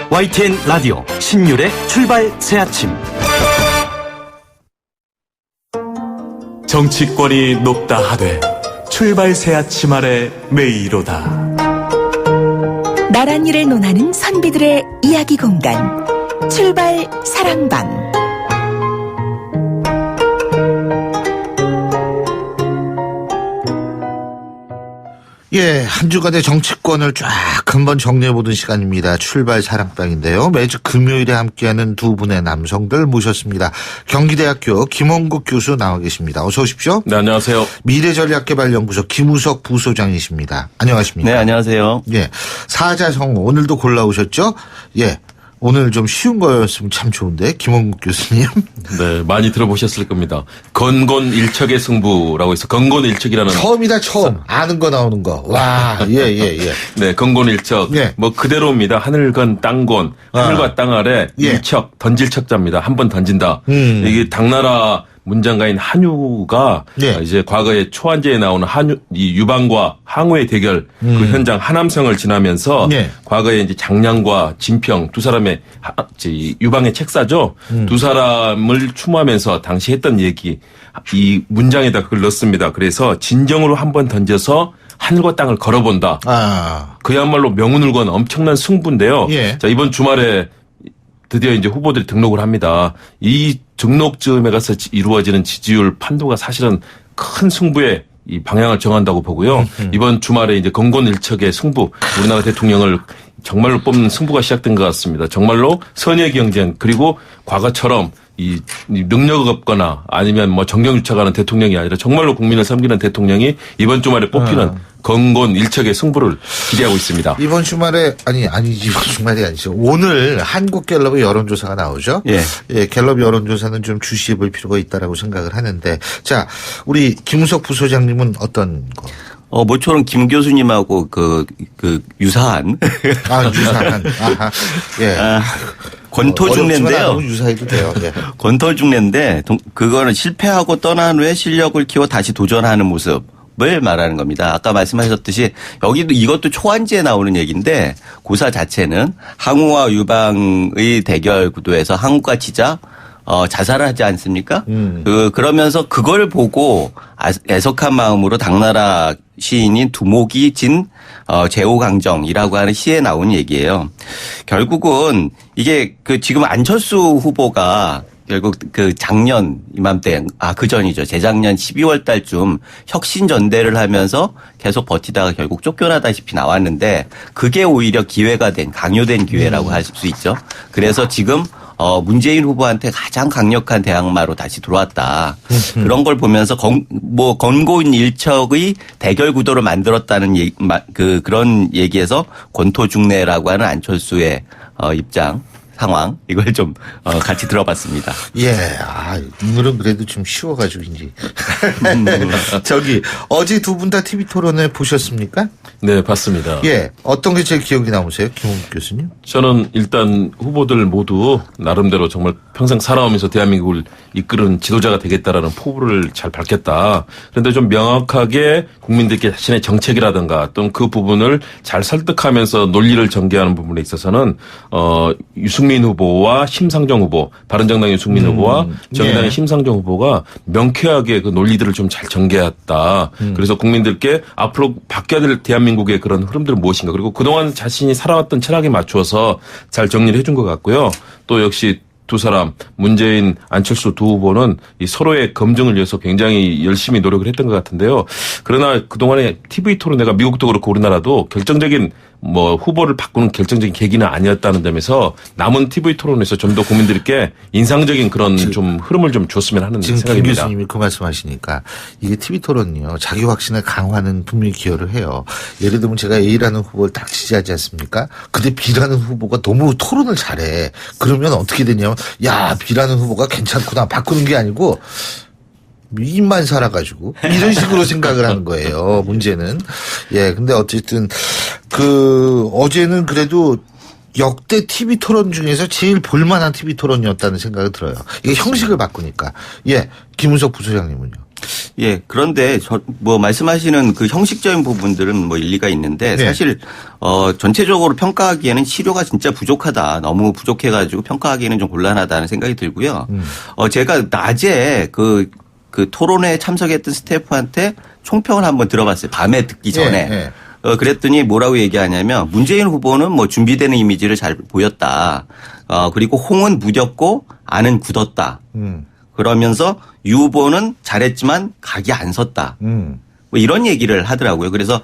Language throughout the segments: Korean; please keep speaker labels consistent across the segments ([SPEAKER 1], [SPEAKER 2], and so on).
[SPEAKER 1] YTN 라디오 신율의 출발 새아침.
[SPEAKER 2] 정치권이 높다 하되 출발 새아침 아래 메이로다.
[SPEAKER 3] 나란 일을 논하는 선비들의 이야기 공간, 출발 사랑방.
[SPEAKER 4] 예, 한 주간의 정치권을 쫙 한번 정리해보는 시간입니다. 출발 사랑방인데요. 매주 금요일에 함께하는 두 분의 남성들 모셨습니다. 경기대학교 김원국 교수 나와 계십니다. 어서 오십시오.
[SPEAKER 5] 네, 안녕하세요.
[SPEAKER 4] 미래전략개발연구소 김우석 부소장이십니다. 안녕하십니까?
[SPEAKER 5] 네, 안녕하세요.
[SPEAKER 4] 예, 사자성어 오늘도 골라오셨죠? 예. 오늘 좀 쉬운 거였으면 참 좋은데, 김원국 교수님.
[SPEAKER 5] 네, 많이 들어보셨을 겁니다. 건곤일척의 승부라고 해서 건곤일척이라는.
[SPEAKER 4] 처음이다, 처음. 아는 거 나오는 거. 와, 예.
[SPEAKER 5] 네, 건곤일척.
[SPEAKER 4] 예.
[SPEAKER 5] 뭐 그대로입니다. 하늘건 땅곤. 하늘과 땅 아래
[SPEAKER 4] 예.
[SPEAKER 5] 일척, 던질 척자입니다. 한 번 던진다. 이게 당나라 문장가인 한유가
[SPEAKER 4] 예.
[SPEAKER 5] 이제 과거에 초안제에 나오는 이 유방과 항우의 대결 그 현장 하남성을 지나면서
[SPEAKER 4] 예.
[SPEAKER 5] 과거에 이제 장량과 진평 두 사람의 유방의 책사죠. 두 사람을 추모하면서 당시 했던 얘기 이 문장에다 그걸 넣습니다. 그래서 진정으로 한번 던져서 하늘과 땅을 걸어본다. 그야말로 명운을 건 엄청난 승부인데요.
[SPEAKER 4] 예.
[SPEAKER 5] 자, 이번 주말에 드디어 이제 후보들이 등록을 합니다. 이 등록 즈음에 가서 이루어지는 지지율 판도가 사실은 큰 승부의 이 방향을 정한다고 보고요. 이번 주말에 이제 건곤일척의 승부, 우리나라 대통령을 정말로 뽑는 승부가 시작된 것 같습니다. 정말로 선의 경쟁, 그리고 과거처럼 이 능력 없거나 아니면 뭐 정경유착하는 대통령이 아니라 정말로 국민을 섬기는 대통령이 이번 주말에 뽑히는 건곤일척의 승부를 기대하고 있습니다.
[SPEAKER 4] 이번 주말에 아니지 이번 주말이 아니죠. 오늘 한국갤럽의 여론조사가 나오죠.
[SPEAKER 5] 예.
[SPEAKER 4] 예, 갤럽 여론조사는 좀 주시해 볼 필요가 있다라고 생각을 하는데, 자, 우리 김우석 부소장님은 어떤 거?
[SPEAKER 6] 모처럼 김 교수님하고 유사한.
[SPEAKER 4] 유사한. 아하. 예.
[SPEAKER 6] 권토중래인데요.
[SPEAKER 4] 유사해도 돼요. 예.
[SPEAKER 6] 권토중래인데 그거는 실패하고 떠난 후에 실력을 키워 다시 도전하는 모습을 말하는 겁니다. 아까 말씀하셨듯이 여기도 이것도 초안지에 나오는 얘기인데 고사 자체는 항우와 유방의 대결 구도에서 항우가 지자 자살을 하지 않습니까? 그러면서 그걸 보고 애석한 마음으로 당나라 시인인 두목이 진 제호강정이라고 하는 시에 나온 얘기예요. 결국은 이게 지금 안철수 후보가 결국 작년 이맘때 그 전이죠. 재작년 12월 달쯤 혁신 전대를 하면서 계속 버티다가 결국 쫓겨나다시피 나왔는데 그게 오히려 기회가 된 강요된 기회라고 할 수 있죠. 그래서 지금 문재인 후보한테 가장 강력한 대항마로 다시 들어왔다. 그런 걸 보면서 건곤일척의 대결 구도를 만들었다는 그런 얘기에서 권토중래라고 하는 안철수의 입장. 상황 이걸 좀 같이 들어봤습니다.
[SPEAKER 4] 예, 오늘은 그래도 좀 쉬워가지고인지. 저기 어제 두 분 다 TV 토론회 보셨습니까?
[SPEAKER 5] 네, 봤습니다.
[SPEAKER 4] 예, 어떤 게 제일 기억이 남으세요, 김원국 교수님?
[SPEAKER 5] 저는 일단 후보들 모두 나름대로 정말 평생 살아오면서 대한민국을 이끄는 지도자가 되겠다라는 포부를 잘 밝혔다. 그런데 좀 명확하게 국민들께 자신의 정책이라든가 또는 그 부분을 잘 설득하면서 논리를 전개하는 부분에 있어서는 유승민 후보와 심상정 후보, 바른정당 유승민 후보와 정의당의 심상정 후보가 명쾌하게 그 논리들을 좀 잘 전개했다. 그래서 국민들께 앞으로 바뀌어야 될 대한민국의 그런 흐름들은 무엇인가. 그리고 그동안 자신이 살아왔던 철학에 맞추어서 잘 정리를 해준 것 같고요. 또 역시 두 사람 문재인, 안철수 두 후보는 이 서로의 검증을 위해서 굉장히 열심히 노력을 했던 것 같은데요. 그러나 그동안에 TV 토론회가 미국도 그렇고 우리나라도 결정적인 후보를 바꾸는 결정적인 계기는 아니었다는 점에서 남은 TV 토론에서 좀 더 국민들께 인상적인 그런 좀 흐름을 좀 줬으면 하는
[SPEAKER 4] 지금
[SPEAKER 5] 생각입니다.
[SPEAKER 4] 김 교수님이 그 말씀하시니까 이게 TV 토론이요. 자기 확신을 강화하는 분명히 기여를 해요. 예를 들면 제가 A라는 후보를 딱 지지하지 않습니까? 근데 B라는 후보가 너무 토론을 잘해. 그러면 어떻게 되냐면 B라는 후보가 괜찮구나. 바꾸는 게 아니고 입만 살아가지고 이런 식으로 생각을 하는 거예요. 문제는. 예, 근데 어쨌든 어제는 그래도 역대 TV 토론 중에서 제일 볼만한 TV 토론이었다는 생각이 들어요. 이게 형식을 바꾸니까. 예, 김우석 부소장님은요.
[SPEAKER 6] 예, 그런데 뭐 말씀하시는 그 형식적인 부분들은 뭐 일리가 있는데 사실 전체적으로 평가하기에는 치료가 진짜 부족하다. 너무 부족해가지고 평가하기에는 좀 곤란하다는 생각이 들고요. 제가 낮에 그 토론회에 참석했던 스태프한테 총평을 한번 들어봤어요. 밤에 듣기 전에. 그랬더니 뭐라고 얘기하냐면 문재인 후보는 뭐 준비되는 이미지를 잘 보였다. 그리고 홍은 무뎠고 안은 굳었다. 그러면서 유 후보는 잘했지만 각이 안 섰다. 뭐 이런 얘기를 하더라고요. 그래서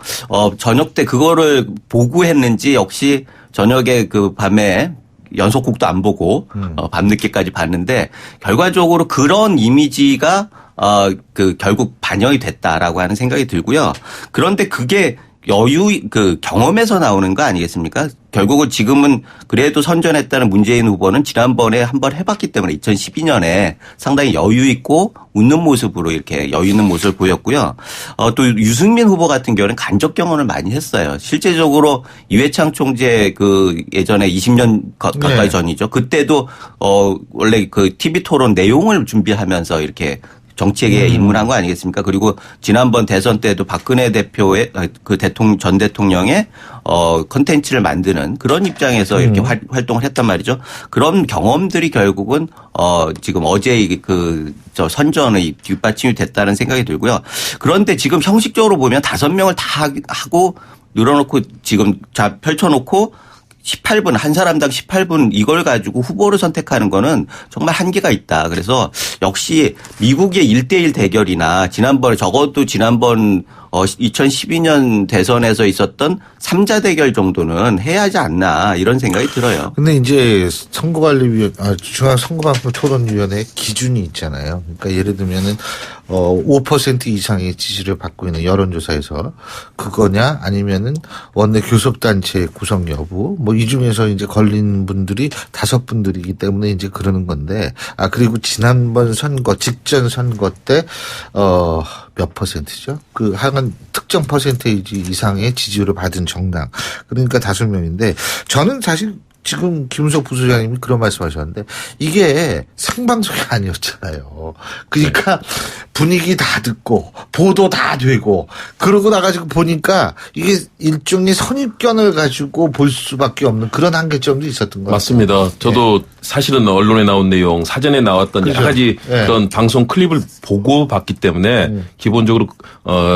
[SPEAKER 6] 저녁 때 그거를 보고 했는지 역시 저녁에 그 밤에 연속곡도 안 보고 밤늦게까지 봤는데 결과적으로 그런 이미지가 결국 반영이 됐다라고 하는 생각이 들고요. 그런데 그게 경험에서 나오는 거 아니겠습니까? 결국은 지금은 그래도 선전했다는 문재인 후보는 지난번에 한번 해봤기 때문에 2012년에 상당히 여유 있고 웃는 모습으로 이렇게 여유 있는 모습을 보였고요. 또 유승민 후보 같은 경우는 간접 경험을 많이 했어요. 실제적으로 이회창 총재 예전에 20년 가까이 전이죠. 그때도 원래 그 TV 토론 내용을 준비하면서 이렇게 정치에 입문한 거 아니겠습니까? 그리고 지난번 대선 때도 박근혜 대표의 전 대통령의 컨텐츠를 만드는 그런 입장에서 이렇게 활동을 했단 말이죠. 그런 경험들이 결국은 지금 어제 선전의 뒷받침이 됐다는 생각이 들고요. 그런데 지금 형식적으로 보면 5명을 다 하고 늘어놓고 지금 펼쳐놓고 18분, 한 사람당 18분 이걸 가지고 후보를 선택하는 거는 정말 한계가 있다. 그래서 역시 미국의 1대1 대결이나 적어도 지난번 2012년 대선에서 있었던 3자 대결 정도는 해야 하지 않나 이런 생각이 들어요.
[SPEAKER 4] 근데 이제 중앙선거방송토론위원회 기준이 있잖아요. 그러니까 예를 들면은 5% 이상의 지지를 받고 있는 여론조사에서 그거냐 아니면은 원내 교섭단체 구성 여부 뭐 이 중에서 이제 걸린 분들이 5분들이기 때문에 이제 그러는 건데 그리고 지난번 선거 직전 선거 때 몇 퍼센트죠? 하여간 특정 퍼센테이지 이상의 지지율을 받은 정당. 그러니까 5명인데 저는 사실 지금 김은석 부소장님이 그런 말씀하셨는데 이게 생방송이 아니었잖아요. 그러니까 분위기 다 듣고 보도 다 되고 그러고 나가지고 보니까 이게 일종의 선입견을 가지고 볼 수밖에 없는 그런 한계점도 있었던 것 같아요.
[SPEAKER 5] 맞습니다. 저도 사실은 언론에 나온 내용 사전에 나왔던 여러 가지 그런 방송 클립을 보고 봤기 때문에 기본적으로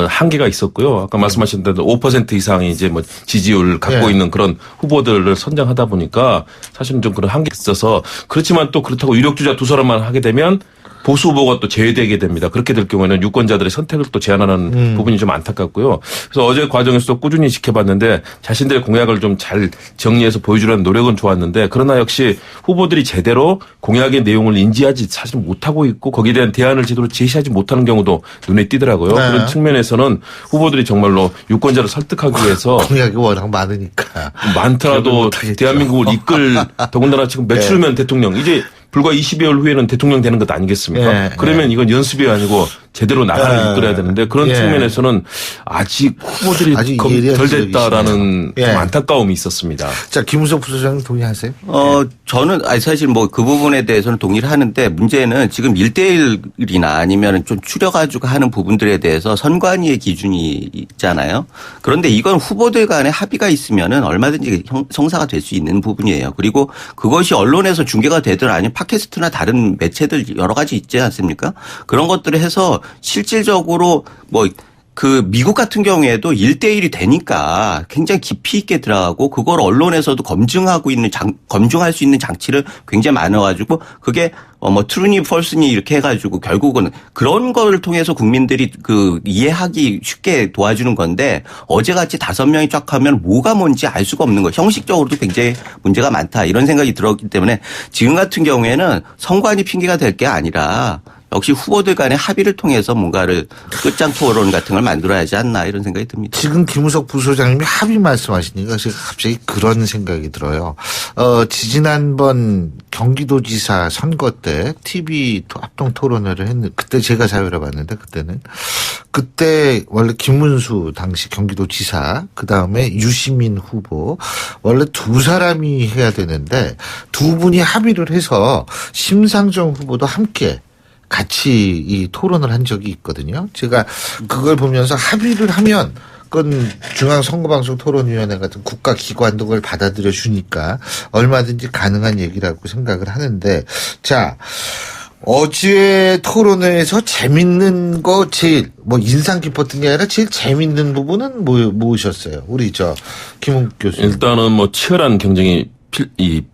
[SPEAKER 5] 한계가 있었고요. 아까 말씀하신 대로 5% 이상이 이제 뭐 지지율을 갖고 있는 그런 후보들을 선정하다 보니까 사실은 좀 그런 한계가 있어서 그렇지만 또 그렇다고 유력주자 2사람만 하게 되면 보수 후보가 또 제외되게 됩니다. 그렇게 될 경우에는 유권자들의 선택을 또 제한하는 부분이 좀 안타깝고요. 그래서 어제 과정에서도 꾸준히 지켜봤는데 자신들의 공약을 좀 잘 정리해서 보여주려는 노력은 좋았는데 그러나 역시 후보들이 제대로 공약의 내용을 인지하지 사실 못하고 있고 거기에 대한 대안을 제대로 제시하지 못하는 경우도 눈에 띄더라고요. 네. 그런 측면에서는 후보들이 정말로 유권자를 설득하기 위해서
[SPEAKER 4] 공약이 워낙 많으니까
[SPEAKER 5] 많더라도 대한민국을 더군다나 지금 매출 후면 대통령 이제 불과 20여일 후에는 대통령 되는 것 아니겠습니까? 그러면 이건 연습이 아니고 제대로 나라를 이끌어야 되는데 그런 측면에서는 아직 후보들이 덜 됐다라는 좀 안타까움이 있었습니다.
[SPEAKER 4] 자, 김은석 부소장님 동의하세요?
[SPEAKER 6] 저는 사실 뭐 그 부분에 대해서는 동의를 하는데 문제는 지금 1대1이나 아니면 좀 추려가지고 하는 부분들에 대해서 선관위의 기준이 있잖아요. 그런데 이건 후보들 간에 합의가 있으면은 얼마든지 성사가 될 수 있는 부분이에요. 그리고 그것이 언론에서 중계가 되든 아니면 팟캐스트나 다른 매체들 여러 가지 있지 않습니까? 그런 것들을 해서 실질적으로 미국 같은 경우에도 1대1이 되니까 굉장히 깊이 있게 들어가고 그걸 언론에서도 검증할 수 있는 장치를 굉장히 많아가지고 그게 트루니 펄스니 이렇게 해가지고 결국은 그런 걸 통해서 국민들이 이해하기 쉽게 도와주는 건데 어제같이 5명이 쫙 하면 뭐가 뭔지 알 수가 없는 거. 형식적으로도 굉장히 문제가 많다 이런 생각이 들었기 때문에 지금 같은 경우에는 선관위 핑계가 될 게 아니라 역시 후보들 간의 합의를 통해서 뭔가를 끝장 토론 같은 걸 만들어야 하지 않나 이런 생각이 듭니다.
[SPEAKER 4] 지금 김은석 부소장님이 합의 말씀하시니까 제가 갑자기 그런 생각이 들어요. 지난번 경기도지사 선거 때 TV 합동 토론회를 했는데 그때 제가 자유를 봤는데 그때 원래 김문수 당시 경기도지사 그다음에 유시민 후보 원래 2사람이 해야 되는데 2분이 합의를 해서 심상정 후보도 함께 같이 이 토론을 한 적이 있거든요. 제가 그걸 보면서 합의를 하면 그건 중앙선거방송토론위원회 같은 국가기관도 그걸 받아들여 주니까 얼마든지 가능한 얘기라고 생각을 하는데, 자, 어제 토론회에서 재밌는 거 제일 인상 깊었던 게 아니라 제일 재밌는 부분은 무엇이었어요? 우리 김웅 교수님.
[SPEAKER 5] 일단은 치열한 경쟁이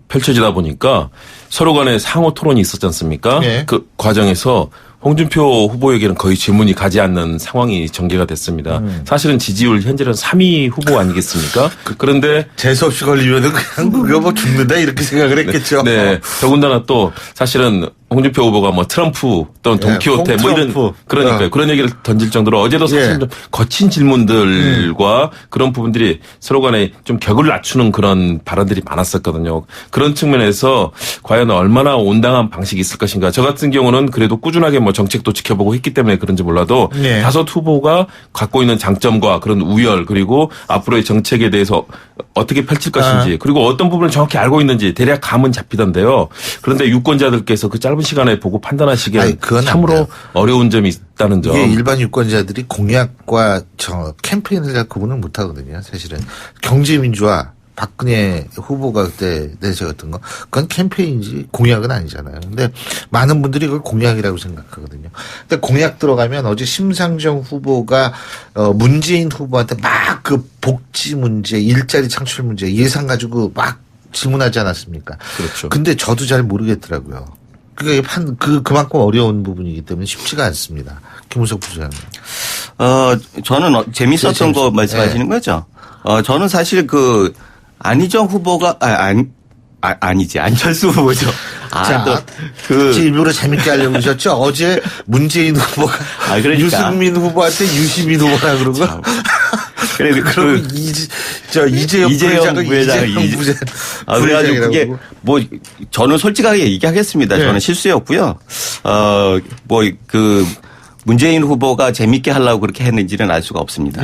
[SPEAKER 5] 펼쳐지다 보니까 서로 간에 상호 토론이 있었지 않습니까?
[SPEAKER 4] 네.
[SPEAKER 5] 그 과정에서 홍준표 후보에게는 거의 질문이 가지 않는 상황이 전개가 됐습니다. 사실은 지지율 현재는 3위 후보 아니겠습니까? 그런데
[SPEAKER 4] 재수없이 걸리면은 그냥 그거 죽는다 이렇게 생각을 했겠죠.
[SPEAKER 5] 네. 더군다나 또 사실은 홍준표 후보가 트럼프 또는 돈키호테 이런 그러니까요. 그런 얘기를 던질 정도로 어제도 사실 좀 거친 질문들과 그런 부분들이 서로 간에 좀 격을 낮추는 그런 발언들이 많았었거든요. 그런 측면에서 과연 얼마나 온당한 방식이 있을 것인가. 저 같은 경우는 그래도 꾸준하게 정책도 지켜보고 했기 때문에 그런지 몰라도 다섯 후보가 갖고 있는 장점과 그런 우열 그리고 앞으로의 정책에 대해서 어떻게 펼칠 것인지 그리고 어떤 부분을 정확히 알고 있는지 대략 감은 잡히던데요. 그런데 유권자들께서 그 짧은 시간에 보고 판단하시기에는 참으로 어려운 점이 있다는 점.
[SPEAKER 4] 이게 일반 유권자들이 공약과 캠페인을 잘 구분을 못 하거든요. 사실은 경제민주화 박근혜 후보가 그때 내세웠던 거 그건 캠페인이지 공약은 아니잖아요. 근데 많은 분들이 그걸 공약이라고 생각하거든요. 근데 공약 들어가면 어제 심상정 후보가 문재인 후보한테 막 그 복지 문제, 일자리 창출 문제 예산 가지고 막 질문하지 않았습니까?
[SPEAKER 5] 그렇죠.
[SPEAKER 4] 근데 저도 잘 모르겠더라고요. 그만큼 어려운 부분이기 때문에 쉽지가 않습니다. 김우석 부장님.
[SPEAKER 6] 저는 재밌었던 거 말씀하시는 거죠? 저는 사실 안희정 후보가, 아니지. 안철수 후보죠.
[SPEAKER 4] 일부러 재밌게 하려고 그러셨죠? 어제 문재인 후보가
[SPEAKER 6] 그러니까.
[SPEAKER 4] 유승민 후보한테 유시민 후보라 그러고. 그리고 이재영 부회장.
[SPEAKER 6] 그래가지고 그게 저는 솔직하게 얘기하겠습니다. 저는 실수였고요. 문재인 후보가 재밌게 하려고 그렇게 했는지는 알 수가 없습니다.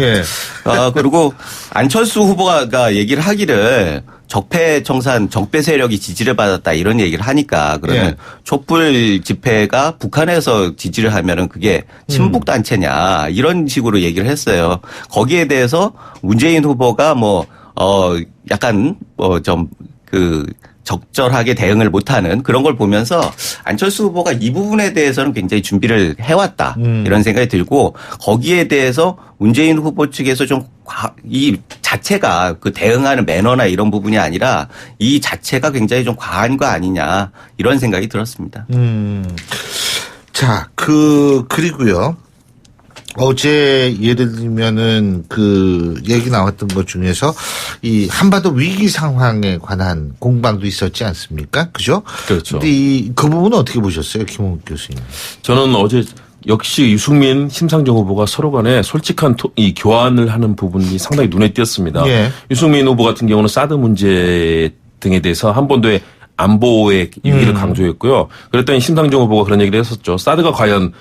[SPEAKER 6] 그리고 안철수 후보가 얘기를 하기를 적폐 청산, 적폐 세력이 지지를 받았다 이런 얘기를 하니까 그러면 촛불 집회가 북한에서 지지를 하면은 그게 친북 단체냐 이런 식으로 얘기를 했어요. 거기에 대해서 문재인 후보가 약간 적절하게 대응을 못하는 그런 걸 보면서 안철수 후보가 이 부분에 대해서는 굉장히 준비를 해왔다 이런 생각이 들고 거기에 대해서 문재인 후보 측에서 이 자체가 대응하는 매너나 이런 부분이 아니라 이 자체가 굉장히 좀 과한 거 아니냐 이런 생각이 들었습니다.
[SPEAKER 4] 자, 그리고요. 어제 예를 들면은 얘기 나왔던 것 중에서 이 한반도 위기 상황에 관한 공방도 있었지 않습니까? 그죠?
[SPEAKER 5] 그렇죠.
[SPEAKER 4] 근데 그 부분은 어떻게 보셨어요? 김홍 교수님.
[SPEAKER 5] 저는 어제 역시 유승민, 심상정 후보가 서로 간에 솔직한 이 교환을 하는 부분이 상당히 눈에 띄었습니다. 유승민 후보 같은 경우는 사드 문제 등에 대해서 한반도의 안보의 위기를 강조했고요. 그랬더니 심상정 후보가 그런 얘기를 했었죠. 사드가 과연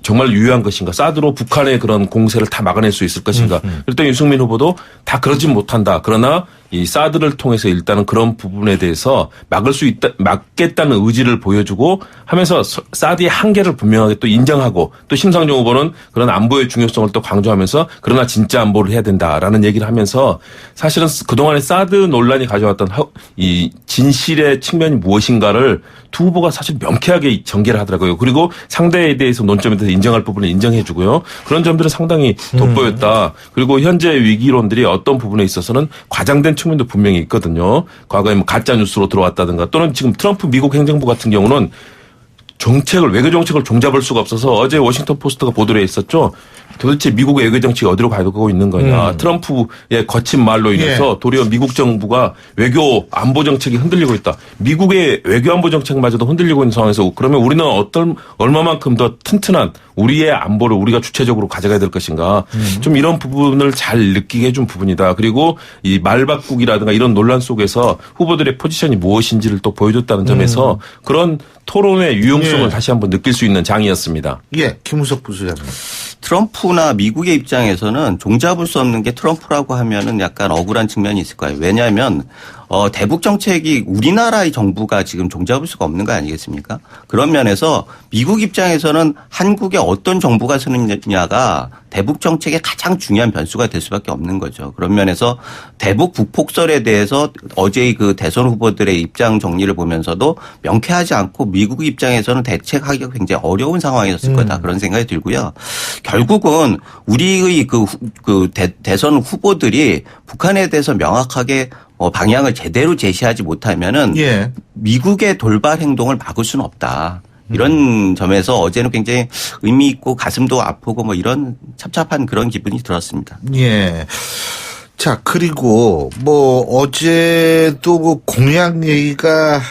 [SPEAKER 5] 정말 유효한 것인가? 사드로 북한의 그런 공세를 다 막아낼 수 있을 것인가? 그랬더니 유승민 후보도 다 그러진 못한다. 그러나 이 사드를 통해서 일단은 그런 부분에 대해서 막겠다는 의지를 보여주고 하면서 사드의 한계를 분명하게 또 인정하고 또 심상정 후보는 그런 안보의 중요성을 또 강조하면서 그러나 진짜 안보를 해야 된다라는 얘기를 하면서 사실은 그동안의 사드 논란이 가져왔던 이 진실의 측면이 무엇인가를 두 후보가 사실 명쾌하게 전개를 하더라고요. 그리고 상대에 대해서 논점에 대해서 인정할 부분을 인정해 주고요. 그런 점들은 상당히 돋보였다. 그리고 현재 위기론들이 어떤 부분에 있어서는 과장된 측면도 분명히 있거든요. 과거에 가짜 뉴스로 들어왔다든가 또는 지금 트럼프 미국 행정부 같은 경우는 외교 정책을 종잡을 수가 없어서 어제 워싱턴 포스트가 보도를 했었죠. 도대체 미국의 외교 정책이 어디로 가고 있는 거냐. 트럼프의 거친 말로 인해서 도리어 미국 정부가 외교 안보 정책이 흔들리고 있다. 미국의 외교 안보 정책마저도 흔들리고 있는 상황에서 그러면 우리는 얼마만큼 더 튼튼한 우리의 안보를 우리가 주체적으로 가져가야 될 것인가. 좀 이런 부분을 잘 느끼게 해준 부분이다. 그리고 이 말바꾸기라든가 이런 논란 속에서 후보들의 포지션이 무엇인지를 또 보여줬다는 점에서 그런 토론의 유용성을 다시 한번 느낄 수 있는 장이었습니다.
[SPEAKER 4] 김우석 부수장님.
[SPEAKER 6] 트럼프나 미국의 입장에서는 종잡을 수 없는 게 트럼프라고 하면은 약간 억울한 측면이 있을 거예요. 왜냐하면 대북 정책이 우리나라의 정부가 지금 종잡을 수가 없는 거 아니겠습니까? 그런 면에서 미국 입장에서는 한국에 어떤 정부가 서느냐가 대북 정책의 가장 중요한 변수가 될 수밖에 없는 거죠. 그런 면에서 대북 북폭설에 대해서 어제의 그 대선 후보들의 입장 정리를 보면서도 명쾌하지 않고 미국 입장에서는 대책하기가 굉장히 어려운 상황이었을 거다. 그런 생각이 들고요. 결국은 우리의 대선 후보들이 북한에 대해서 명확하게 방향을 제대로 제시하지 못하면은
[SPEAKER 4] 예.
[SPEAKER 6] 미국의 돌발 행동을 막을 수는 없다. 이런 점에서 어제는 굉장히 의미 있고 가슴도 아프고 뭐 이런 찹찹한 그런 기분이 들었습니다.
[SPEAKER 4] 예. 자, 그리고 어제도 그 공약 얘기가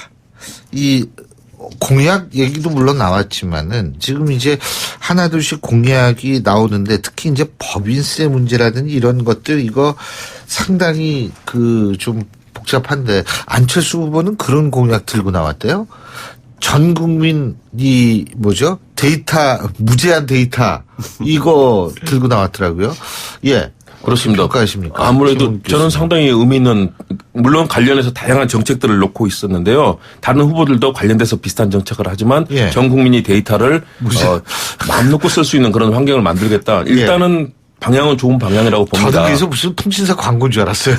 [SPEAKER 4] 공약 얘기도 물론 나왔지만은 지금 이제 하나둘씩 공약이 나오는데 특히 이제 법인세 문제라든지 이런 것들 이거 상당히 좀 복잡한데 안철수 후보는 그런 공약 들고 나왔대요. 전 국민 무제한 데이터 이거 들고 나왔더라고요. 예.
[SPEAKER 5] 그렇습니다.
[SPEAKER 4] 평가하십니까?
[SPEAKER 5] 아무래도 저는 상당히 의미 있는 물론 관련해서 다양한 정책들을 놓고 있었는데요. 다른 후보들도 관련돼서 비슷한 정책을 하지만
[SPEAKER 4] 예.
[SPEAKER 5] 전 국민이 데이터를 마음 놓고 쓸 수 있는 그런 환경을 만들겠다. 일단은 방향은 좋은 방향이라고 봅니다.
[SPEAKER 4] 저도 그래서 무슨 통신사 광고인 줄 알았어요.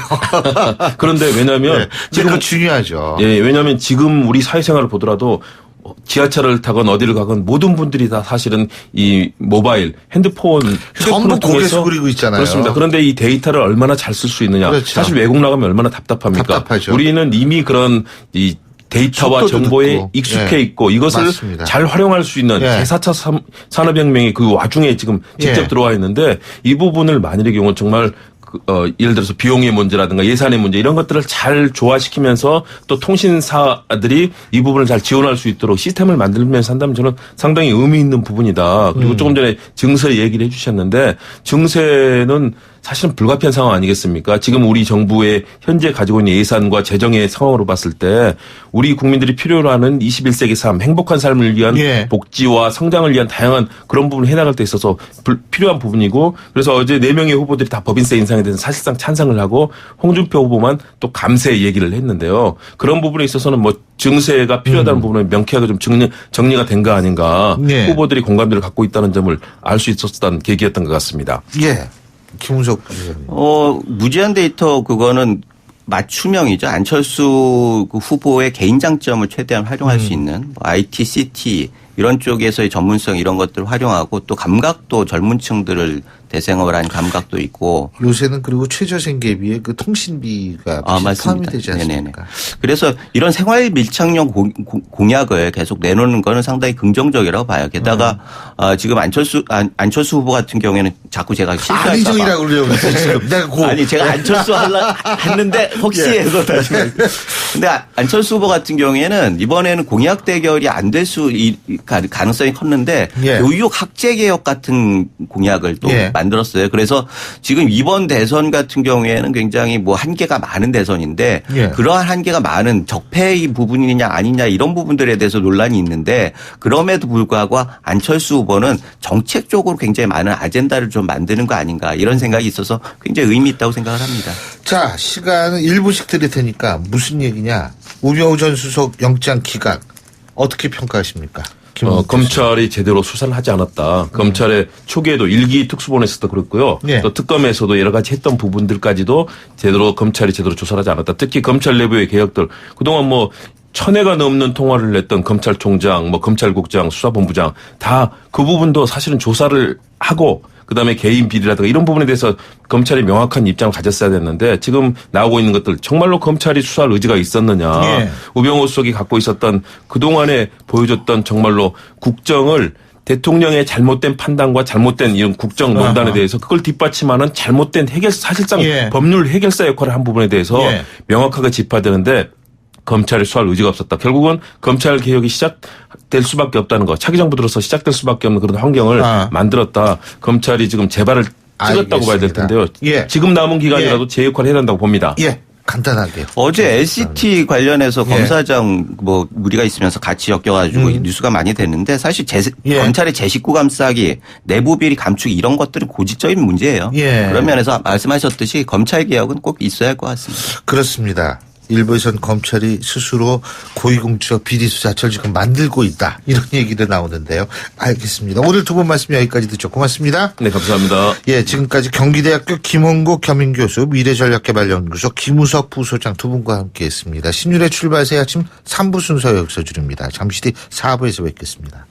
[SPEAKER 5] 그런데 왜냐하면
[SPEAKER 4] 네. 지금 중요하죠.
[SPEAKER 5] 예, 왜냐하면 지금 우리 사회생활을 보더라도 지하철을 타건 어디를 가건 모든 분들이 다 사실은 이 모바일, 핸드폰, 휴대폰을
[SPEAKER 4] 전부 고개
[SPEAKER 5] 통해서
[SPEAKER 4] 숙이고 있잖아요.
[SPEAKER 5] 그렇습니다. 그런데 이 데이터를 얼마나 잘 쓸 수 있느냐.
[SPEAKER 4] 그렇죠.
[SPEAKER 5] 사실 외국 나가면 얼마나 답답합니까?
[SPEAKER 4] 답답하죠.
[SPEAKER 5] 우리는 이미 그런 이 데이터와
[SPEAKER 4] 속도도
[SPEAKER 5] 정보에
[SPEAKER 4] 듣고.
[SPEAKER 5] 익숙해
[SPEAKER 4] 예.
[SPEAKER 5] 있고 이것을
[SPEAKER 4] 맞습니다.
[SPEAKER 5] 잘 활용할 수 있는
[SPEAKER 4] 예.
[SPEAKER 5] 제4차 산업혁명이 그 와중에 지금 직접
[SPEAKER 4] 예.
[SPEAKER 5] 들어와 있는데 이 부분을 만일의 경우 정말 예를 들어서 비용의 문제라든가 예산의 문제 이런 것들을 잘 조화시키면서 또 통신사들이 이 부분을 잘 지원할 수 있도록 시스템을 만들면서 한다면 저는 상당히 의미 있는 부분이다. 그리고 조금 전에 증세 얘기를 해 주셨는데 증세는 사실은 불가피한 상황 아니겠습니까? 지금 우리 정부의 현재 가지고 있는 예산과 재정의 상황으로 봤을 때 우리 국민들이 필요로 하는 21세기 삶, 행복한 삶을 위한
[SPEAKER 4] 예.
[SPEAKER 5] 복지와 성장을 위한 다양한 그런 부분을 해나갈 때 있어서 필요한 부분이고 그래서 어제 4명의 후보들이 다 법인세 인상에 대해서 사실상 찬성을 하고 홍준표 후보만 또 감세 얘기를 했는데요. 그런 부분에 있어서는 증세가 필요하다는 부분은 명쾌하게 좀 정리가 된 거 아닌가.
[SPEAKER 4] 예.
[SPEAKER 5] 후보들이 공감대를 갖고 있다는 점을 알 수 있었던 계기였던 것 같습니다.
[SPEAKER 4] 예. 김은석 의원님.
[SPEAKER 6] 무제한 데이터 그거는 맞춤형이죠. 안철수 후보의 개인 장점을 최대한 활용할 수 있는 IT, CT 이런 쪽에서의 전문성 이런 것들을 활용하고 또 감각도 젊은 층들을 대상으로 한 감각도 있고.
[SPEAKER 4] 요새는 그리고 최저생계비에 그 통신비가 포함이 되지 않습니까?
[SPEAKER 6] 네네네. 그래서 이런 생활 밀착형 공약을 계속 내놓는 거는 상당히 긍정적이라고 봐요. 게다가 지금 안철수 후보 같은 경우에는 자꾸 제가 실수할까 봐.
[SPEAKER 4] 안희정이라고 그러려고 했어요. 지금.
[SPEAKER 6] 아니 제가 안철수 했는데 혹시 해서 다시. 근데 안철수 후보 같은 경우에는 이번에는 공약 대결이 안 될 수 가능성이 컸는데 교육 학제 개혁 같은 공약을 또 만들었어요. 그래서 지금 이번 대선 같은 경우에는 굉장히 한계가 많은 대선인데 그러한 한계가 많은 적폐의 부분이냐 아니냐 이런 부분들에 대해서 논란이 있는데 그럼에도 불구하고 안철수 후보는 정책적으로 굉장히 많은 아젠다를 좀 만드는 거 아닌가 이런 생각이 있어서 굉장히 의미 있다고 생각을 합니다.
[SPEAKER 4] 자, 시간은 1분씩 드릴 테니까 무슨 얘기냐. 우병우 전 수석 영장 기각 어떻게 평가하십니까?
[SPEAKER 5] 검찰이 제대로 수사를 하지 않았다. 검찰의 초기에도 일기 특수본에서도 그렇고요. 또 특검에서도 여러 가지 했던 부분들까지도 검찰이 제대로 조사를 하지 않았다. 특히 검찰 내부의 개혁들. 그동안 1000회가 넘는 통화를 했던 검찰총장, 검찰국장, 수사본부장 다 그 부분도 사실은 조사를 하고 그다음에 개인 비리라든가 이런 부분에 대해서 검찰이 명확한 입장을 가졌어야 됐는데 지금 나오고 있는 것들 정말로 검찰이 수사할 의지가 있었느냐. 우병우 수석이 갖고 있었던 그동안에 보여줬던 정말로 국정을 대통령의 잘못된 판단과 잘못된 이런 국정농단에 대해서 그걸 뒷받침하는 잘못된 사실상 법률 해결사 역할을 한 부분에 대해서 명확하게 짚어야 되는데 검찰이 수사할 의지가 없었다. 결국은 검찰 개혁이 시작될 수밖에 없다는 거. 차기 정부 들어서 시작될 수밖에 없는 그런 환경을 만들었다. 검찰이 지금 재발을 찍었다고 봐야 될 텐데요. 지금 남은 기간이라도 제 역할을 해야 한다고 봅니다.
[SPEAKER 4] 간단하게.
[SPEAKER 6] 어제 LCT 관련해서 검사장 무리가 있으면서 같이 엮여가지고 뉴스가 많이 됐는데 사실 검찰의 제 식구 감싸기, 내부 비리 감추기 이런 것들은 고질적인 문제예요. 그런 면에서 말씀하셨듯이 검찰 개혁은 꼭 있어야 할 것 같습니다.
[SPEAKER 4] 그렇습니다. 일부에선 검찰이 스스로 고위공직자 비리수사처를 지금 만들고 있다. 이런 얘기도 나오는데요. 알겠습니다. 오늘 두 분 말씀 여기까지 듣죠. 고맙습니다.
[SPEAKER 5] 네, 감사합니다.
[SPEAKER 4] 예, 지금까지 경기대학교 김홍국 겸임교수, 미래전략개발연구소 김우석 부소장 두 분과 함께했습니다. 신율의 출발 새 아침 3부 순서 여기서 줄입니다. 잠시 뒤 4부에서 뵙겠습니다.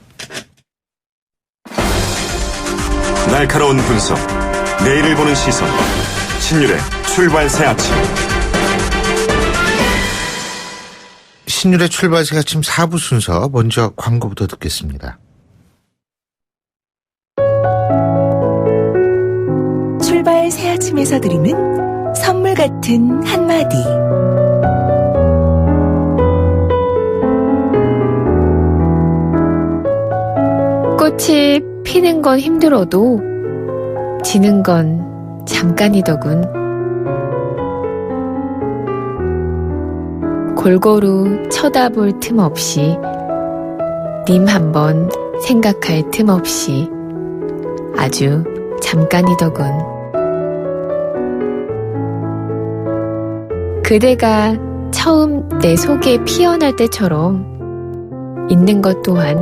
[SPEAKER 2] 날카로운 분석, 내일을 보는 시선, 신율의 출발 새 아침.
[SPEAKER 4] 신율의 출발 새 아침 4부 순서 먼저 광고부터 듣겠습니다.
[SPEAKER 3] 출발 새 아침에서 드리는 선물 같은 한마디.
[SPEAKER 7] 꽃이 피는 건 힘들어도 지는 건 잠깐이더군. 골고루 쳐다볼 틈 없이, 님 한번 생각할 틈 없이 아주 잠깐이더군. 그대가 처음 내 속에 피어날 때처럼 있는 것 또한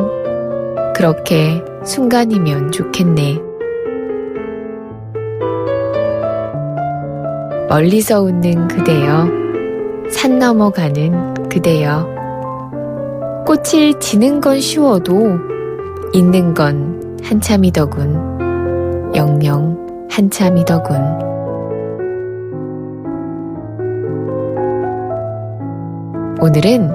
[SPEAKER 7] 그렇게 순간이면 좋겠네. 멀리서 웃는 그대여, 산 넘어가는 그대여. 꽃이 지는 건 쉬워도 있는 건 한참이더군. 영영 한참이더군. 오늘은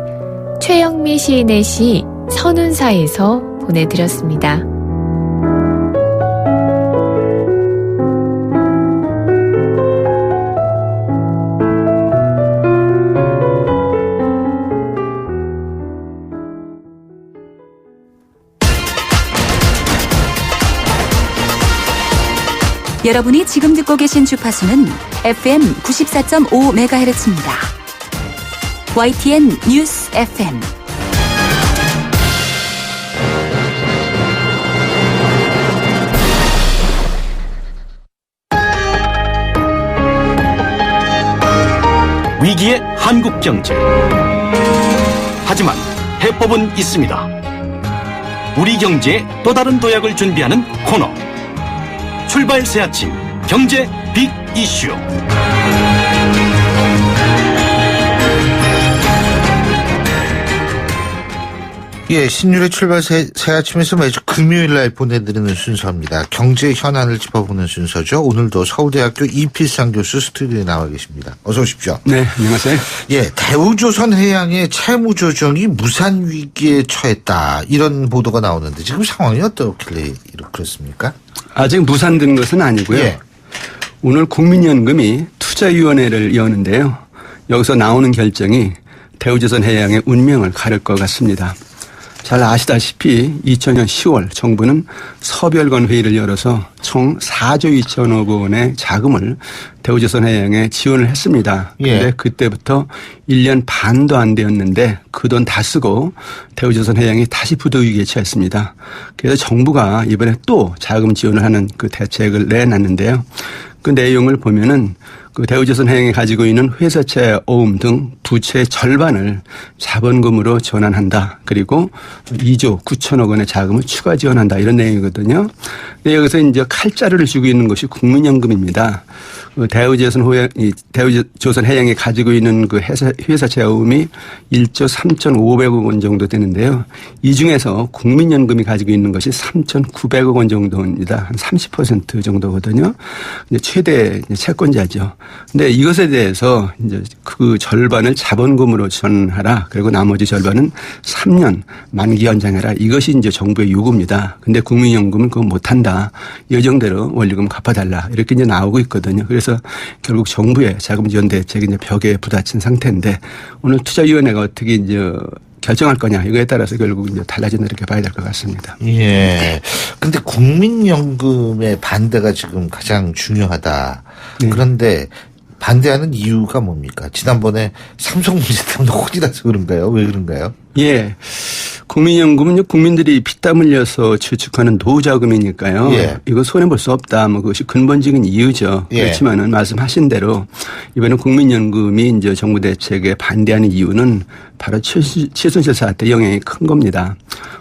[SPEAKER 7] 최영미 시인의 시 선운사에서 보내드렸습니다.
[SPEAKER 8] 여러분이 지금 듣고 계신 주파수는 FM 94.5MHz입니다. YTN 뉴스 FM.
[SPEAKER 1] 위기의 한국 경제. 하지만 해법은 있습니다. 우리 경제에 또 다른 도약을 준비하는 코너. 출발 새 아침 경제 빅 이슈.
[SPEAKER 4] 예, 신율의 출발 새 아침에서 매주 금요일 날 보내드리는 순서입니다. 경제 현안을 짚어보는 순서죠. 오늘도 서울대학교 이필상 교수 스튜디오에 나와 계십니다. 어서 오십시오.
[SPEAKER 9] 네, 안녕하세요.
[SPEAKER 4] 예, 대우조선해양의 채무 조정이 무산 위기에 처했다. 이런 보도가 나오는데 지금 상황이 어떻길래 그렇습니까?
[SPEAKER 9] 아직 무산된 것은 아니고요.
[SPEAKER 4] 예.
[SPEAKER 9] 오늘 국민연금이 투자위원회를 여는데요. 여기서 나오는 결정이 대우조선해양의 운명을 가를 것 같습니다. 잘 아시다시피 2000년 10월 정부는 서별관 회의를 열어서 총 4조 2천억 원의 자금을 대우조선해양에 지원을 했습니다. 그런데
[SPEAKER 4] 예.
[SPEAKER 9] 그때부터 1년 반도 안 되었는데 그 돈 다 쓰고 대우조선해양이 다시 부도위기에 처했습니다. 그래서 정부가 이번에 또 자금 지원을 하는 그 대책을 내놨는데요. 그 내용을 보면은 그 대우조선해양이 가지고 있는 회사채 어음 등 부채의 절반을 자본금으로 전환한다. 그리고 2조 9천억 원의 자금을 추가 지원한다. 이런 내용이거든요. 근데 여기서 이제 칼자루를 쥐고 있는 것이 국민연금입니다. 대우조선해양이 가지고 있는 그 회사채 어음이 1조 3,500억 원 정도 되는데요. 이 중에서 국민연금이 가지고 있는 것이 3,900억 원 정도입니다. 한 30% 정도거든요. 이제 최대 채권자죠. 근데 이것에 대해서 이제 그 절반을 자본금으로 전하라. 그리고 나머지 절반은 3년 만기 연장해라. 이것이 이제 정부의 요구입니다. 근데 국민연금은 그거 못한다. 예정대로 원리금 갚아달라. 이렇게 이제 나오고 있거든요. 그래서 결국 정부의 자금 지원 대책이 이제 벽에 부딪힌 상태인데 오늘 투자위원회가 어떻게 이제 결정할 거냐 이거에 따라서 결국 이제 달라진다 이렇게 봐야 될 것 같습니다.
[SPEAKER 4] 예. 근데 국민연금의 반대가 지금 가장 중요하다.
[SPEAKER 9] 네.
[SPEAKER 4] 그런데 반대하는 이유가 뭡니까? 지난번에 삼성 문제 때문에 혼이 나서 그런가요? 왜 그런가요?
[SPEAKER 9] 예. 국민연금은 국민들이 피땀 흘려서 저축하는 노자금이니까요.
[SPEAKER 4] 예.
[SPEAKER 9] 이거 손해볼 수 없다. 뭐 그것이 근본적인 이유죠.
[SPEAKER 4] 예.
[SPEAKER 9] 그렇지만은 말씀하신 대로 이번에 국민연금이 이제 정부 대책에 반대하는 이유는 바로 최순실 사태 영향이 큰 겁니다.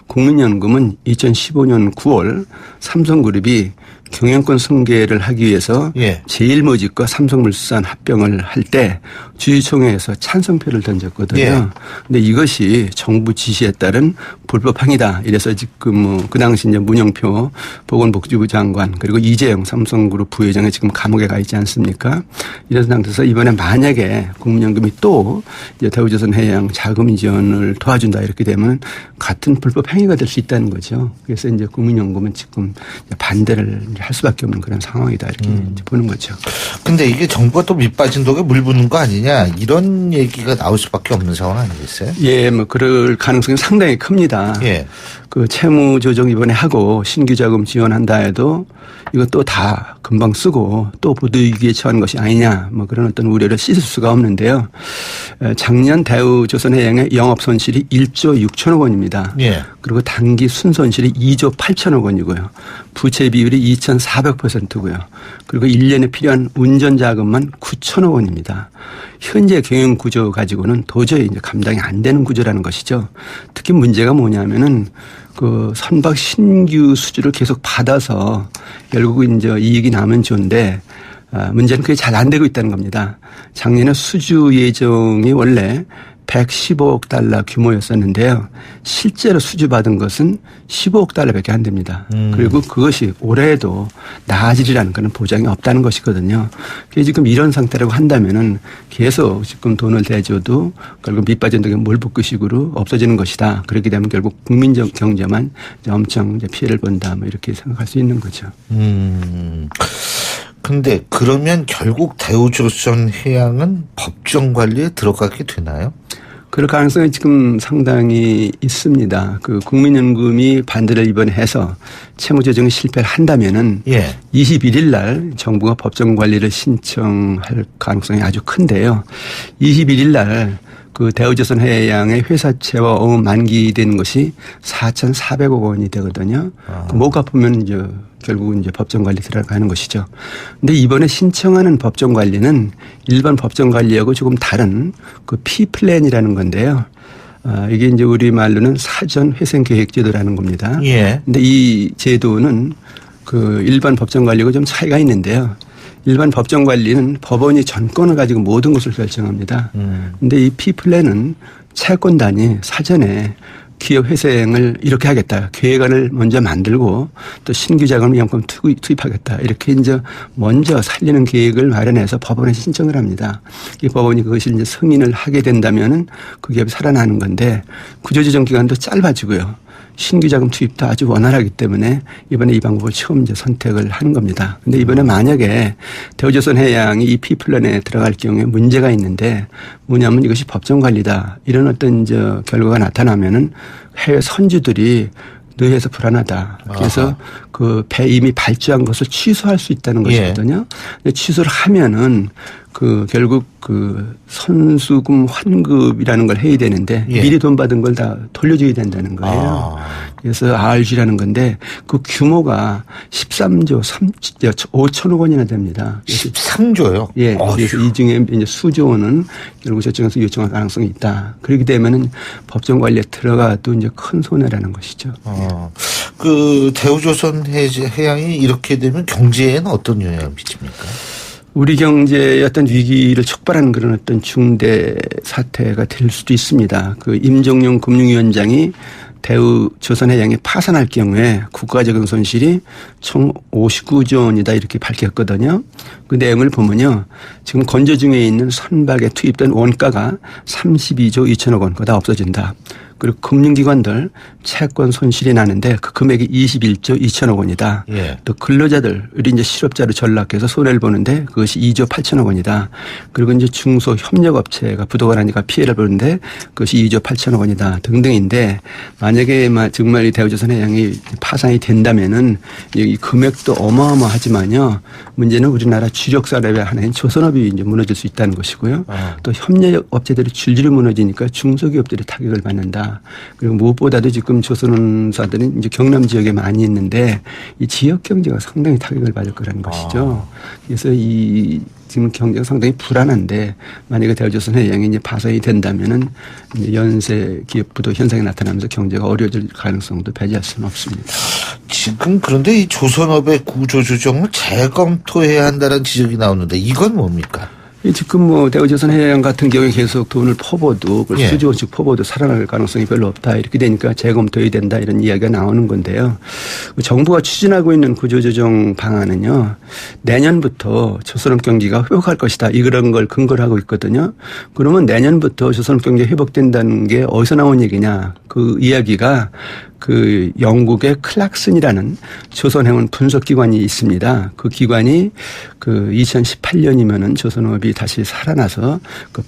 [SPEAKER 9] 국민연금은 2015년 9월 삼성그룹이 경영권 승계를 하기 위해서
[SPEAKER 4] 예.
[SPEAKER 9] 제일모직과 삼성물산 합병을 할 때 주주총회에서 찬성표를 던졌거든요.
[SPEAKER 4] 예.
[SPEAKER 9] 근데 이것이 정부 지시에 따른 불법 행위다. 이래서 지금 그 당시 이제 문영표 보건복지부 장관 그리고 이재용 삼성그룹 부회장이 지금 감옥에 가 있지 않습니까? 이런 상태에서 이번에 만약에 국민연금이 또 이제 대우조선해양 자금 이전을 도와준다 이렇게 되면 같은 불법 행위가 될 수 있다는 거죠. 그래서 이제 국민연금은 지금 반대를 할 수밖에 없는 그런 상황이다 이렇게 이제 보는 거죠.
[SPEAKER 4] 근데 이게 정부가 또 밑빠진 독에 물 붓는 거 아니냐 이런 얘기가 나올 수밖에 없는 상황 아니겠어요?
[SPEAKER 9] 예, 뭐 그럴 가능성이 상당히 큽니다.
[SPEAKER 4] 예.
[SPEAKER 9] 그 채무 조정 이번에 하고 신규 자금 지원한다 해도 이것도 다 금방 쓰고 또 부도위기에 처한 것이 아니냐 뭐 그런 어떤 우려를 씻을 수가 없는데요. 작년 대우조선해양의 영업 손실이 1조 6천억 원입니다.
[SPEAKER 4] 예.
[SPEAKER 9] 그리고 단기 순손실이 2조 8천억 원이고요. 부채 비율이 2,400%고요. 그리고 1년에 필요한 운전 자금만 9천억 원입니다. 현재 경영 구조 가지고는 도저히 이제 감당이 안 되는 구조라는 것이죠. 특히 문제가 뭐냐면은 그 선박 신규 수주를 계속 받아서 결국 이제 이익이 나면 좋은데 문제는 그게 잘 안 되고 있다는 겁니다. 작년에 수주 예정이 원래 115억 달러 규모였었는데요. 실제로 수주받은 것은 15억 달러밖에 안 됩니다. 그리고 그것이 올해도 나아지리라는 그런 보장이 없다는 것이거든요. 그게 지금 이런 상태라고 한다면은 계속 지금 돈을 대줘도 결국 밑빠진 독에 물 붓기 식으로 없어지는 것이다. 그렇게 되면 결국 국민 경제만 이제 엄청 이제 피해를 본다. 뭐 이렇게 생각할 수 있는 거죠.
[SPEAKER 4] 근데 그러면 결국 대우조선해양은 법정 관리에 들어가게 되나요?
[SPEAKER 9] 그럴 가능성이 지금 상당히 있습니다. 그 국민연금이 반대를 이번에 해서 채무조정에 실패를 한다면은
[SPEAKER 4] 예.
[SPEAKER 9] 21일 날 정부가 법정 관리를 신청할 가능성이 아주 큰데요. 21일 날 그 대우조선해양의 회사채와 어음 만기되는 것이 4,400억 원이 되거든요. 못 갚으면 이제 결국은 이제 법정 관리 들어가는 것이죠. 근데 이번에 신청하는 법정 관리는 일반 법정 관리하고 조금 다른 그 P 플랜이라는 건데요. 이게 이제 우리 말로는 사전 회생 계획 제도라는 겁니다.
[SPEAKER 4] 예.
[SPEAKER 9] 근데 이 제도는 그 일반 법정 관리하고 좀 차이가 있는데요. 일반 법정 관리는 법원이 전권을 가지고 모든 것을 결정합니다. 그런데 이 P플랜은 채권단이 사전에 기업 회생을 이렇게 하겠다. 계획안을 먼저 만들고 또 신규 자금을 이만큼 투입하겠다. 이렇게 이제 먼저 살리는 계획을 마련해서 법원에 신청을 합니다. 이 법원이 그것을 이제 승인을 하게 된다면은 그 기업이 살아나는 건데 구조조정 기간도 짧아지고요. 신규 자금 투입도 아주 원활하기 때문에 이번에 이 방법을 처음 이제 선택을 하는 겁니다. 근데 이번에 만약에 대우조선해양이 이 P플랜에 들어갈 경우에 문제가 있는데 뭐냐면 이것이 법정 관리다. 이런 어떤 이제 결과가 나타나면은 해외 선주들이 의해서 불안하다. 그래서 그 배 이미 발주한 것을 취소할 수 있다는 것이거든요. 근데 취소를 하면은 그 결국 그 선수금 환급이라는 걸 해야 되는데 미리 돈 받은 걸 다 돌려줘야 된다는 거예요. 그래서 RG라는 건데 그 규모가 13조 5천억 원이나 됩니다.
[SPEAKER 4] 13조요?
[SPEAKER 9] 예. 그래서 이 중에 이제 수조 원은 결국 저쪽에서 요청할 가능성이 있다. 그렇게 되면은 법정 관리에 들어가도 이제 큰 손해라는 것이죠.
[SPEAKER 4] 그 대우조선해양이 이렇게 되면 경제에는 어떤 영향을 미칩니까?
[SPEAKER 9] 우리 경제의 어떤 위기를 촉발하는 그런 어떤 중대 사태가 될 수도 있습니다. 그 임종용 금융위원장이 대우조선해양이 파산할 경우에 국가적인 손실이 총 59조 원이다 이렇게 밝혔거든요. 그 내용을 보면요. 지금 건조 중에 있는 선박에 투입된 원가가 32조 2천억 원, 그거 다 없어진다. 그리고 금융기관들 채권 손실이 나는데 그 금액이 21조 2천억 원이다.
[SPEAKER 4] 예.
[SPEAKER 9] 또 근로자들, 우리 이제 실업자로 전락해서 손해를 보는데 그것이 2조 8천억 원이다. 그리고 이제 중소협력업체가 부도가 나니까 피해를 보는데 그것이 2조 8천억 원이다 등등인데 만약에 정말 이 대우조선해양이 파산이 된다면은 이 금액도 어마어마하지만요. 문제는 우리나라 주력 산업의 하나인 조선업이 이제 무너질 수 있다는 것이고요. 또 협력업체들이 줄줄이 무너지니까 중소기업들이 타격을 받는다. 있습니다. 그리고 무엇보다도 지금 조선사들은 이제 경남 지역에 많이 있는데 이 지역 경제가 상당히 타격을 받을 거라는 것이죠. 그래서 이 지금 경제가 상당히 불안한데 만약에 대우조선해양이 이제 파산이 된다면은 이제 연쇄 기업부도 현상이 나타나면서 경제가 어려워질 가능성도 배제할 수는 없습니다.
[SPEAKER 4] 지금 그런데 이 조선업의 구조조정을 재검토해야 한다는 지적이 나오는데 이건 뭡니까?
[SPEAKER 9] 지금 뭐 대우조선해양 같은 경우에 계속 돈을 퍼부어도
[SPEAKER 4] 예.
[SPEAKER 9] 수조 원씩 퍼부어도 살아날 가능성이 별로 없다 이렇게 되니까 재검토해야 된다 이런 이야기가 나오는 건데요. 정부가 추진하고 있는 구조조정 방안은요. 내년부터 조선업 경기가 회복할 것이다 이런 걸 근거로 하고 있거든요. 그러면 내년부터 조선업 경기가 회복된다는 게 어디서 나온 얘기냐. 그 이야기가 그 영국의 클락슨이라는 조선해운 분석기관이 있습니다. 그 기관이 그 2018년이면은 조선업이 다시 살아나서 그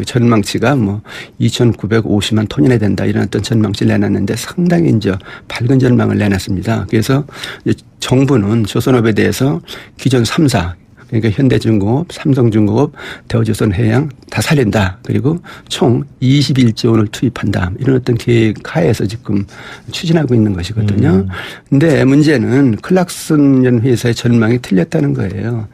[SPEAKER 9] 전망치가 뭐 2,950만 톤이나 된다 이런 어떤 전망치를 내놨는데 상당히 이제 밝은 전망을 내놨습니다. 그래서 정부는 조선업에 대해서 기존 3사 그러니까 현대중공업, 삼성중공업, 대우조선해양 다 살린다. 그리고 총 21조 원을 투입한다. 이런 어떤 계획 하에서 지금 추진하고 있는 것이거든요. 근데 문제는 클락슨 회사의 전망이 틀렸다는 거예요.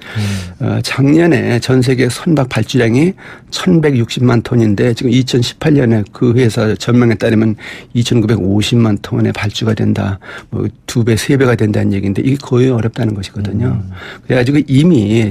[SPEAKER 9] 작년에 전 세계 선박 발주량이 1,160만 톤인데 지금 2018년에 그 회사 전망에 따르면 2,950만 톤의 발주가 된다. 뭐 2배, 3배가 된다는 얘기인데 이게 거의 어렵다는 것이거든요. 그래가지고 이미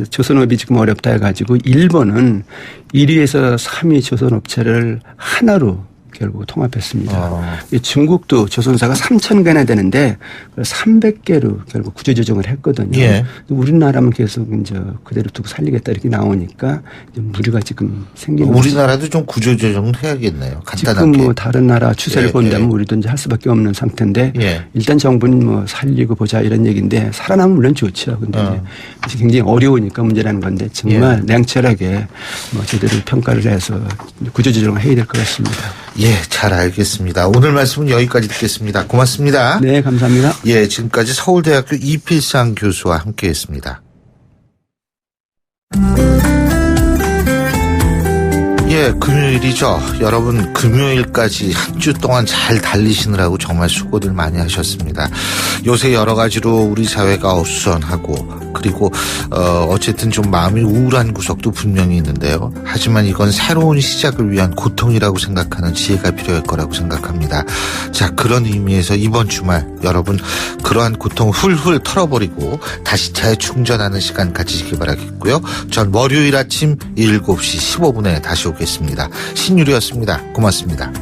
[SPEAKER 9] 조선업이 지금 어렵다 해가지고 일본은 1위에서 3위 조선업체를 하나로 결국 통합했습니다. 중국도 조선사가 3,000개나 되는데 300개로 결국 구조조정을 했거든요.
[SPEAKER 4] 예.
[SPEAKER 9] 우리나라만 계속 이제 그대로 두고 살리겠다 이렇게 나오니까 무리가 지금 생기는
[SPEAKER 4] 우리나라도 좀 구조조정을 해야겠네요. 간단하게.
[SPEAKER 9] 지금 뭐 다른 나라 추세를
[SPEAKER 4] 예,
[SPEAKER 9] 본다면
[SPEAKER 4] 예.
[SPEAKER 9] 우리도 이제 할 수밖에 없는 상태인데
[SPEAKER 4] 예.
[SPEAKER 9] 일단 정부는 뭐 살리고 보자 이런 얘기인데 살아나면 물론 좋죠. 근데 이제 굉장히 어려우니까 문제라는 건데 정말 냉철하게 뭐 제대로 평가를 해서 구조조정을 해야 될 것 같습니다.
[SPEAKER 4] 예, 잘 알겠습니다. 오늘 말씀은 여기까지 듣겠습니다. 고맙습니다.
[SPEAKER 9] 네, 감사합니다.
[SPEAKER 4] 예, 지금까지 서울대학교 이필상 교수와 함께했습니다. 예, 금요일이죠. 여러분 금요일까지 한 주 동안 잘 달리시느라고 정말 수고들 많이 하셨습니다. 요새 여러 가지로 우리 사회가 어수선하고 그리고 어쨌든 좀 마음이 우울한 구석도 분명히 있는데요. 하지만 이건 새로운 시작을 위한 고통이라고 생각하는 지혜가 필요할 거라고 생각합니다. 자, 그런 의미에서 이번 주말 여러분 그러한 고통 훌훌 털어버리고 다시 재충전하는 시간 가지시기 바라겠고요. 전 월요일 아침 7시 15분에 다시 오겠습니다. 신유리였습니다. 고맙습니다.